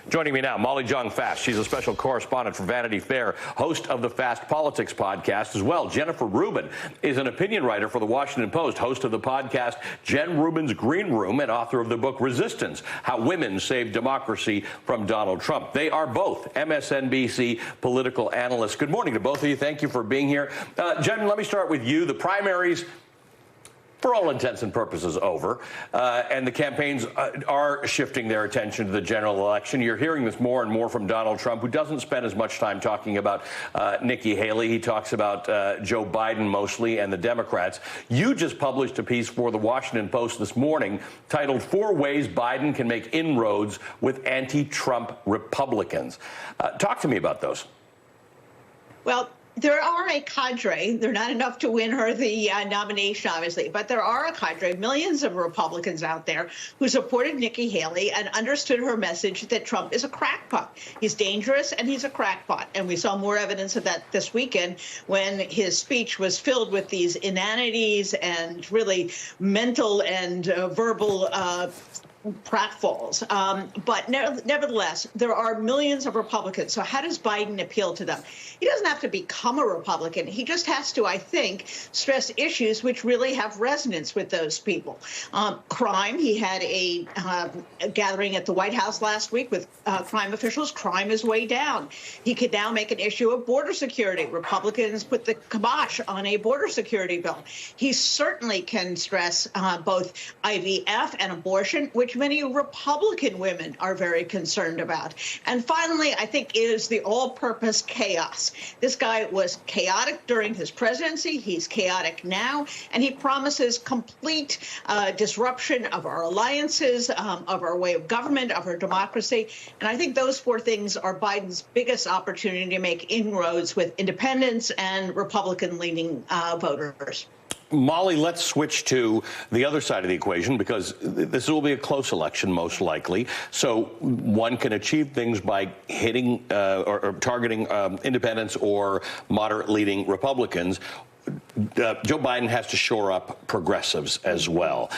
Joining me now, Molly Jong-Fast. She's a special correspondent for Vanity Fair, host of the Fast Politics podcast as well. Jennifer Rubin is an opinion writer for the Washington Post, host of the podcast Jen Rubin's Green Room, and author of the book Resistance: How Women Saved Democracy from Donald Trump. They are both MSNBC political analysts. Good morning to both of you. Thank you for being here. Jen, let me start with you. The primaries, for all intents and purposes, over, and the campaigns are shifting their attention to the general election. You're hearing this more and more from Donald Trump, who doesn't spend as much time talking about Nikki Haley. He talks about Joe Biden mostly and the Democrats. You just published a piece for the Washington Post this morning titled 4 Ways Biden Can Make Inroads with Anti-Trump Republicans. Talk to me about those. Well, there are a cadre. They're not enough to win her the nomination, obviously, but there are a cadre, millions of Republicans out there who supported Nikki Haley and understood her message that Trump is a crackpot. He's dangerous and he's a crackpot. And we saw more evidence of that this weekend when his speech was filled with these inanities and really mental and verbal pratfalls. But nevertheless, there are millions of Republicans. So how does Biden appeal to them? He doesn't have to become a Republican. He just has to, I think, stress issues which really have resonance with those people. Crime. He had a gathering at the White House last week with crime officials. Crime is way down. He could now make an issue of border security. Republicans put the kibosh on a border security bill. He certainly can stress both IVF and abortion, which many Republican women are very concerned about. And finally, I think, is the all-purpose chaos. This guy was chaotic during his presidency. He's chaotic now, and he promises complete disruption of our alliances, of our way of government, of our democracy. And I think those 4 things are Biden's biggest opportunity to make inroads with independents and Republican-leaning voters. Molly, let's switch to the other side of the equation, because this will be a close election, most likely. So one can achieve things by hitting or targeting independents or moderate-leaning Republicans. Joe Biden has to shore up progressives as well.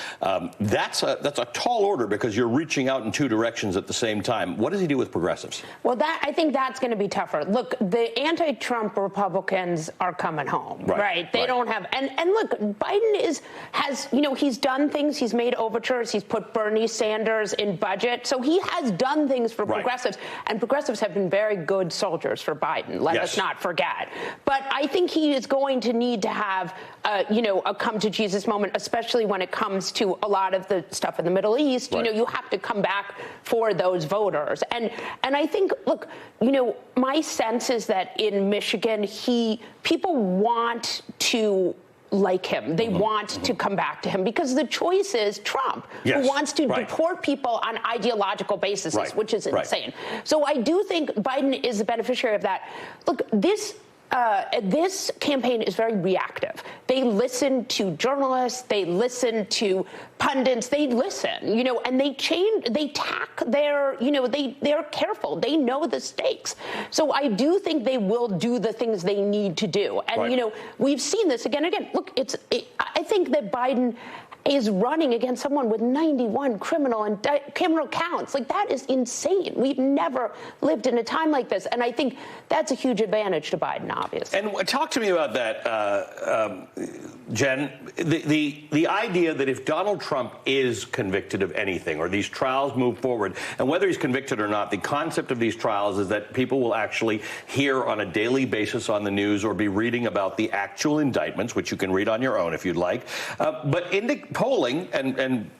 That's a tall order, because you're reaching out in 2 directions at the same time. What does he do with progressives? Well, I think that's going to be tougher. Look, the anti-Trump Republicans are coming home, right? They don't have, and look, Biden has, he's done things. He's made overtures. He's put Bernie Sanders in budget. So he has done things for progressives, and progressives have been very good soldiers for Biden. Let us not forget. But I think he is going to need to have, a come to Jesus moment, especially when it comes to a lot of the stuff in the Middle East. You have to come back for those voters. And I think, look, my sense is that in Michigan, people want to like him. They want to come back to him, because the choice is Trump, who wants to deport people on ideological basis, which is insane. So I do think Biden is the beneficiary of that. Look, this campaign is very reactive. They listen to journalists, they listen to pundits, they listen, and they tack their, they're careful. They know the stakes. So I do think they will do the things they need to do. And, we've seen this again and again. Look, I think that Biden is running against someone with 91 criminal counts. Like, that is insane. We've never lived in a time like this. And I think that's a huge advantage to Biden, obviously. And talk to me about that, Jen. The idea that if Donald Trump is convicted of anything, or these trials move forward, and whether he's convicted or not, the concept of these trials is that people will actually hear on a daily basis on the news or be reading about the actual indictments, which you can read on your own if you'd like. But polling, and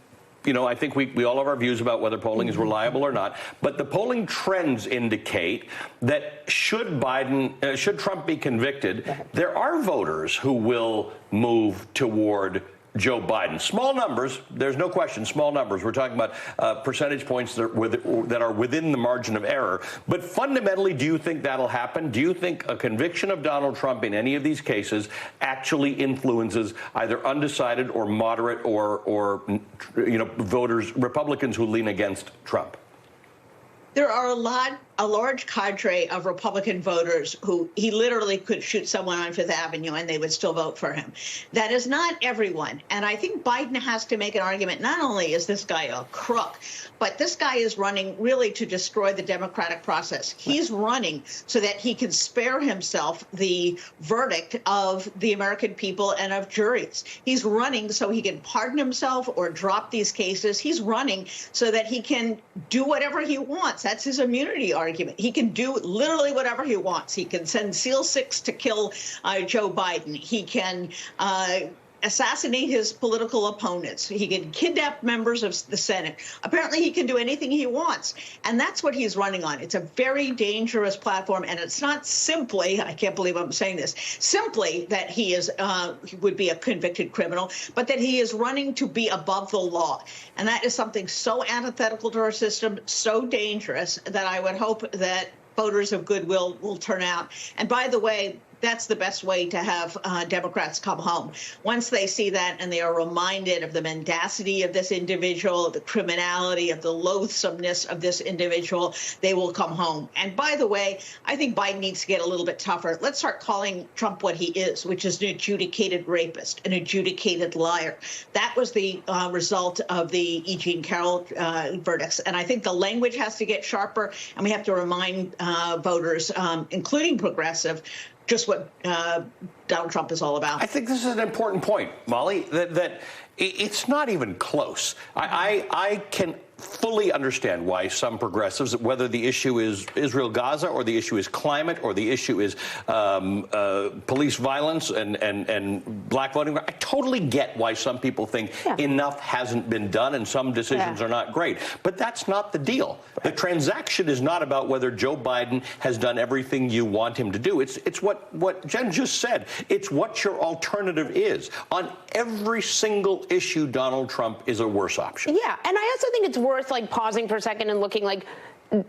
I think we all have our views about whether polling is reliable or not, but the polling trends indicate that should Trump be convicted, there are voters who will move toward Joe Biden. Small numbers, there's no question, small numbers. We're talking about percentage points that are within the margin of error. But fundamentally, do you think that'll happen? Do you think a conviction of Donald Trump in any of these cases actually influences either undecided or moderate or voters, Republicans who lean against Trump? There are a lot a large cadre of Republican voters who he literally could shoot someone on Fifth Avenue and they would still vote for him. That is not everyone. And I think Biden has to make an argument. Not only is this guy a crook, but this guy is running really to destroy the democratic process. He's running so that he can spare himself the verdict of the American people and of juries. He's running so he can pardon himself or drop these cases. He's running so that he can do whatever he wants. That's his immunity argument. He can do literally whatever he wants. He can send SEAL 6 to kill Joe Biden. He can assassinate his political opponents. He can kidnap members of the Senate. Apparently, he can do anything he wants. And that's what he's running on. It's a very dangerous platform. And it's not simply, I can't believe I'm saying this, simply that he would be a convicted criminal, but that he is running to be above the law. And that is something so antithetical to our system, so dangerous, that I would hope that voters of goodwill will turn out. And by the way, that's the best way to have Democrats come home. Once they see that and they are reminded of the mendacity of this individual, of the criminality, of the loathsomeness of this individual, they will come home. And by the way, I think Biden needs to get a little bit tougher. Let's start calling Trump what he is, which is an adjudicated rapist, an adjudicated liar. That was the result of the E. Jean Carroll verdicts. And I think the language has to get sharper, and we have to remind voters, including progressive, just what Donald Trump is all about. I think this is an important point, Molly, that it's not even close. I can fully understand why some progressives, whether the issue is Israel-Gaza or the issue is climate or the issue is police violence and black voting, I totally get why some people think enough hasn't been done and some decisions are not great. But that's not the deal. The transaction is not about whether Joe Biden has done everything you want him to do. It's what Jen just said. It's what your alternative is. On every single issue, Donald Trump is a worse option. Yeah, and I also think it's worth pausing for a second and looking like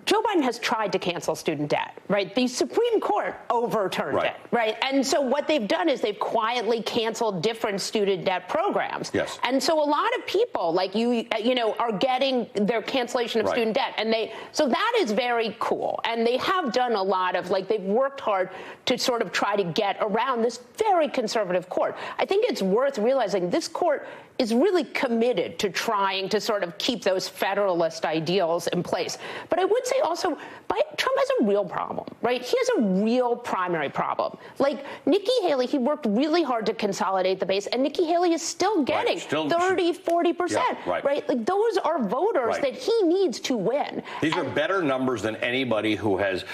Joe Biden has tried to cancel student debt, right? The Supreme Court overturned it, right? And so what they've done is they've quietly canceled different student debt programs. Yes. And so a lot of people like you know, are getting their cancellation of student debt. And so that is very cool. And they have done a lot of, they've worked hard to sort of try to get around this very conservative court. I think it's worth realizing this court is really committed to trying to sort of keep those federalist ideals in place. But I would say also, Trump has a real problem, right? He has a real primary problem. Like Nikki Haley, he worked really hard to consolidate the base, and Nikki Haley is still getting 30, 40%, right? Like those are voters that he needs to win. These are better numbers than anybody who has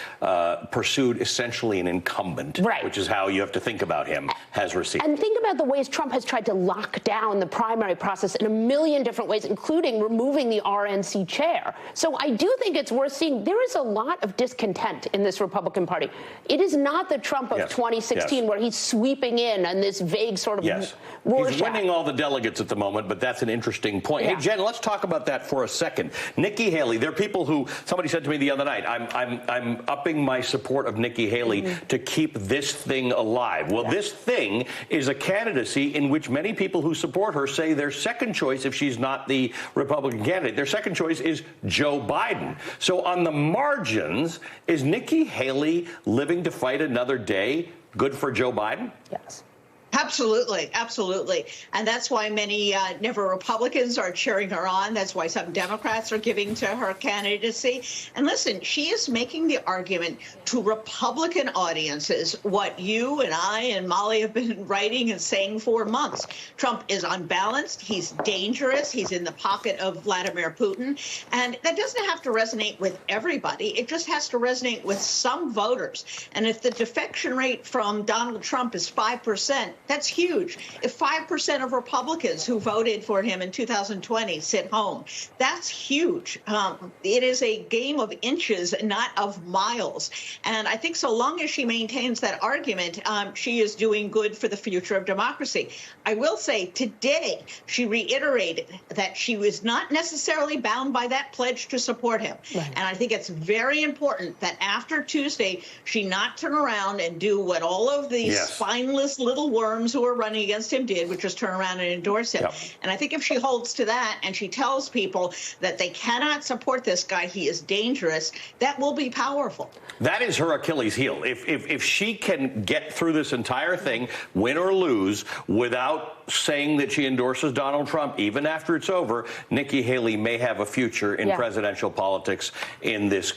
pursued essentially an incumbent, which is how you have to think about him, has received. And think about the ways Trump has tried to lock down the primary process in a million different ways, including removing the RNC chair. So I do think it's worth seeing. There is a lot of discontent in this Republican Party. It is not the Trump of 2016 where he's sweeping in on this vague sort of Rorschach. He's winning all the delegates at the moment, but that's an interesting point. Hey, Jen, let's talk about that for a second. Nikki Haley, there are people who, somebody said to me the other night, I'm upping my support of Nikki Haley to keep this thing alive. Well, this thing is a candidacy in which many people who support her say their second choice, if she's not the Republican candidate, their second choice is Joe Biden. So on the margins, is Nikki Haley living to fight another day good for Joe Biden? Yes. Absolutely, absolutely. And that's why many never Republicans are cheering her on. That's why some Democrats are giving to her candidacy. And listen, she is making the argument to Republican audiences what you and I and Molly have been writing and saying for months. Trump is unbalanced. He's dangerous. He's in the pocket of Vladimir Putin. And that doesn't have to resonate with everybody. It just has to resonate with some voters. And if the defection rate from Donald Trump is 5%, that's huge. If 5% of Republicans who voted for him in 2020 sit home, that's huge. It is a game of inches, not of miles. And I think so long as she maintains that argument, she is doing good for the future of democracy. I will say today, she reiterated that she was not necessarily bound by that pledge to support him. And I think it's very important that after Tuesday, she not turn around and do what all of these spineless little worms firms who are running against him did, which is turn around and endorse him. Yep. And I think if she holds to that and she tells people that they cannot support this guy, he is dangerous, that will be powerful. That is her Achilles heel. If she can get through this entire thing, win or lose, without saying that she endorses Donald Trump, even after it's over, Nikki Haley may have a future in presidential politics in this